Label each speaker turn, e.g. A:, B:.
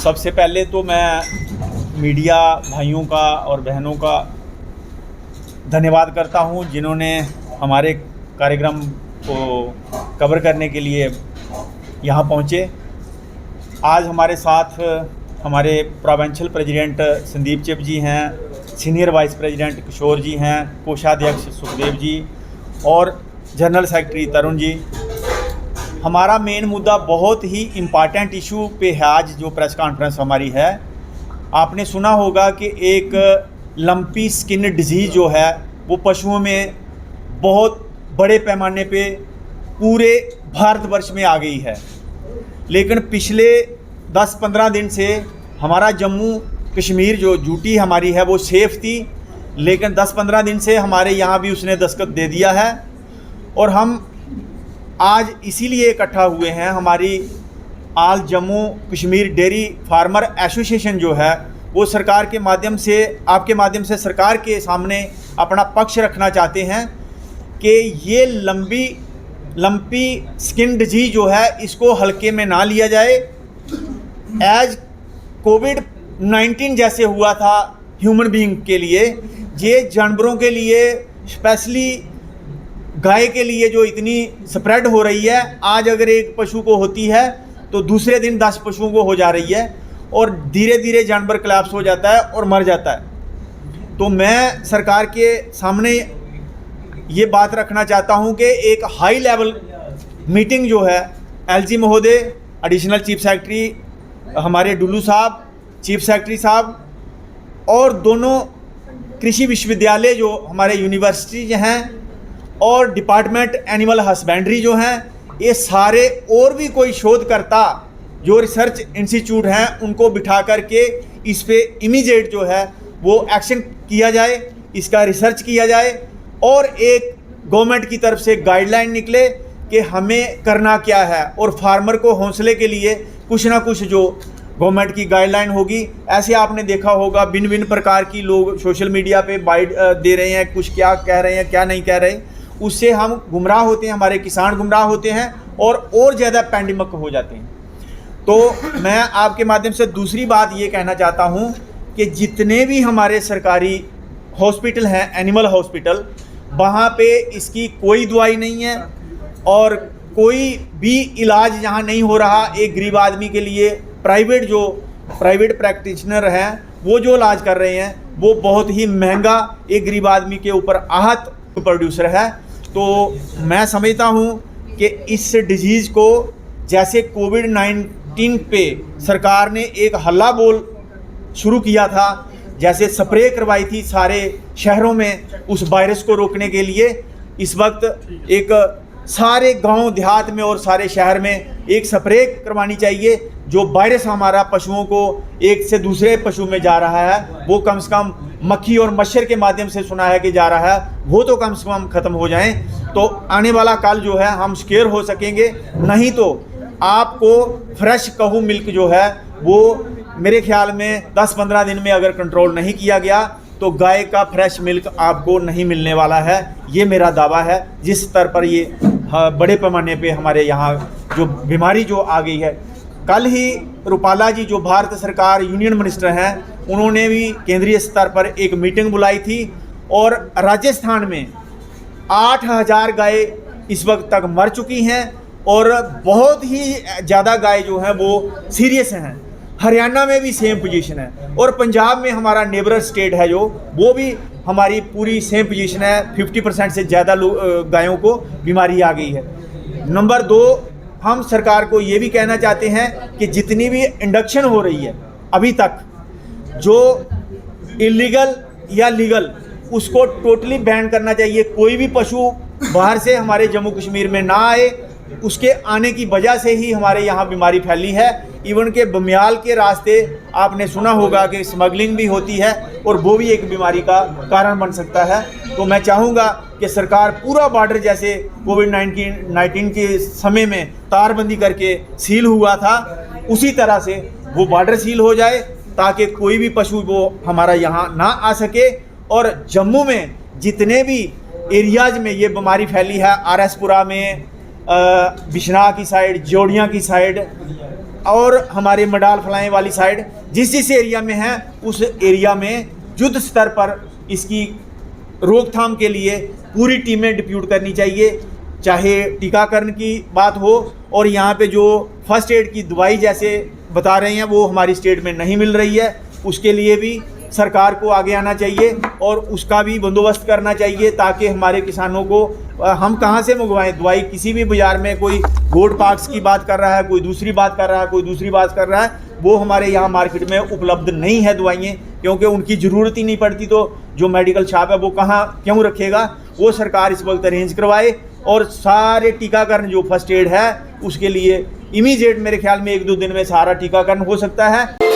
A: सबसे पहले तो मैं मीडिया भाइयों का और बहनों का धन्यवाद करता हूं जिन्होंने हमारे कार्यक्रम को कवर करने के लिए यहां पहुंचे। आज हमारे साथ हमारे प्रोविंशियल प्रेसिडेंट संदीप चिप जी हैं, सीनियर वाइस प्रेसिडेंट किशोर जी हैं, कोषाध्यक्ष सुखदेव जी और जनरल सेक्रेटरी तरुण जी। हमारा मेन मुद्दा बहुत ही इम्पॉर्टेंट इशू पे है आज जो प्रेस कॉन्फ्रेंस हमारी है। आपने सुना होगा कि एक लंपी स्किन डिजीज़ जो है वो पशुओं में बहुत बड़े पैमाने पे पूरे भारतवर्ष में आ गई है, लेकिन पिछले 10-15 दिन से हमारा जम्मू कश्मीर जो ड्यूटी हमारी है वो सेफ़ थी, लेकिन 10-15 दिन से हमारे यहाँ भी उसने दस्तखत दे दिया है। और हम आज इसीलिए इकट्ठा हुए हैं, हमारी all Jammu Kashmir dairy farmer association जो है वो सरकार के माध्यम से, आपके माध्यम से सरकार के सामने अपना पक्ष रखना चाहते हैं कि ये लंपी स्किन डिजीज़ जो है इसको हल्के में ना लिया जाए। एज कोविड-19 जैसे हुआ था ह्यूमन बीइंग के लिए, ये जानवरों के लिए स्पेशली गाय के लिए जो इतनी स्प्रेड हो रही है, आज अगर एक पशु को होती है तो दूसरे दिन 10 पशुओं को हो जा रही है और धीरे धीरे जानवर कोलैप्स हो जाता है और मर जाता है। तो मैं सरकार के सामने ये बात रखना चाहता हूँ कि एक हाई लेवल मीटिंग जो है एलजी महोदय, एडिशनल चीफ सेक्रेटरी हमारे डुल्लू साहब, चीफ सेक्रेटरी साहब और दोनों कृषि विश्वविद्यालय जो हमारे यूनिवर्सिटीज हैं और डिपार्टमेंट एनिमल हस्बेंड्री जो हैं, ये सारे और भी कोई शोधकर्ता जो रिसर्च इंस्टीट्यूट हैं उनको बिठा करके इस पे इमीडिएट जो है वो एक्शन किया जाए, इसका रिसर्च किया जाए और एक गवर्नमेंट की तरफ से गाइडलाइन निकले कि हमें करना क्या है। और फार्मर को हौसले के लिए कुछ ना कुछ जो गवर्नमेंट की गाइडलाइन होगी, ऐसे आपने देखा होगा भिन्न भिन्न प्रकार की लोग सोशल मीडिया पे बाइट दे रहे हैं, कुछ क्या कह रहे हैं क्या नहीं कह रहे, उससे हम गुमराह होते हैं, हमारे किसान गुमराह होते हैं और ज़्यादा पैंडेमिक हो जाते हैं। तो मैं आपके माध्यम से दूसरी बात ये कहना चाहता हूँ कि जितने भी हमारे सरकारी हॉस्पिटल हैं, एनिमल हॉस्पिटल, वहाँ पे इसकी कोई दवाई नहीं है और कोई भी इलाज यहाँ नहीं हो रहा। एक गरीब आदमी के लिए प्राइवेट प्रैक्टिशनर हैं वो जो इलाज कर रहे हैं वो बहुत ही महंगा एक गरीब आदमी के ऊपर आहत प्रोड्यूसर है। तो मैं समझता हूँ कि इस डिजीज़ को जैसे कोविड-19 पे सरकार ने एक हल्ला बोल शुरू किया था, जैसे स्प्रे करवाई थी सारे शहरों में उस वायरस को रोकने के लिए, इस वक्त एक सारे गांव देहात में और सारे शहर में एक स्प्रे करवानी चाहिए। जो वायरस हमारा पशुओं को एक से दूसरे पशु में जा रहा है वो कम से कम मक्खी और मच्छर के माध्यम से सुना है कि जा रहा है, वो तो कम से कम ख़त्म हो जाएं तो आने वाला कल जो है हम सिक्योर हो सकेंगे। नहीं तो आपको फ्रेश कहू मिल्क जो है वो मेरे ख्याल में 10-15 दिन में अगर कंट्रोल नहीं किया गया तो गाय का फ्रेश मिल्क आपको नहीं मिलने वाला है। ये मेरा दावा है। जिस स्तर पर ये बड़े पैमाने पे हमारे यहाँ जो बीमारी जो आ गई है, कल ही रूपाला जी जो भारत सरकार यूनियन मिनिस्टर हैं उन्होंने भी केंद्रीय स्तर पर एक मीटिंग बुलाई थी और राजस्थान में 8000 गाय इस वक्त तक मर चुकी हैं और बहुत ही ज़्यादा गाय जो हैं वो सीरियस हैं। हरियाणा में भी सेम पोजीशन है और पंजाब में हमारा नेबर स्टेट है जो वो भी हमारी पूरी सेम पोजीशन है। 50% से ज़्यादा गायों को बीमारी आ गई है। नंबर 2, हम सरकार को ये भी कहना चाहते हैं कि जितनी भी इंडक्शन हो रही है अभी तक, जो इलीगल या लीगल, उसको टोटली बैन करना चाहिए। कोई भी पशु बाहर से हमारे जम्मू कश्मीर में ना आए, उसके आने की वजह से ही हमारे यहाँ बीमारी फैली है। इवन के बमियाल के रास्ते आपने सुना होगा कि स्मगलिंग भी होती है और वो भी एक बीमारी का कारण बन सकता है। तो मैं चाहूँगा कि सरकार पूरा बॉर्डर जैसे कोविड-19 के समय में तारबंदी करके सील हुआ था, उसी तरह से वो बॉर्डर सील हो जाए ताकि कोई भी पशु वो हमारा यहाँ ना आ सके। और जम्मू में जितने भी एरियाज़ में ये बीमारी फैली है, आरएसपुरा में, बिश्नाह की साइड, जोड़ियाँ की साइड, और हमारे मडाल फलाएं वाली साइड जिस एरिया में है उस एरिया में युद्ध स्तर पर इसकी रोकथाम के लिए पूरी टीमें डिप्यूट करनी चाहिए, चाहे टीकाकरण की बात हो और यहाँ पे जो फर्स्ट एड की दवाई जैसे बता रहे हैं वो हमारी स्टेट में नहीं मिल रही है, उसके लिए भी सरकार को आगे आना चाहिए और उसका भी बंदोबस्त करना चाहिए ताकि हमारे किसानों को हम कहाँ से मंगवाएं दवाई। किसी भी बाज़ार में कोई गोट पाक्स की बात कर रहा है, कोई दूसरी बात कर रहा है, कोई दूसरी बात कर रहा है, वो हमारे यहाँ मार्केट में उपलब्ध नहीं है दवाइयाँ, क्योंकि उनकी ज़रूरत ही नहीं पड़ती। तो जो मेडिकल शॉप है वो कहाँ क्यों रखेगा, वो सरकार इस वक्त अरेंज करवाए और सारे टीकाकरण जो फर्स्ट एड है उसके लिए इमीडिएट मेरे ख्याल में 1-2 दिन में सारा टीकाकरण हो सकता है।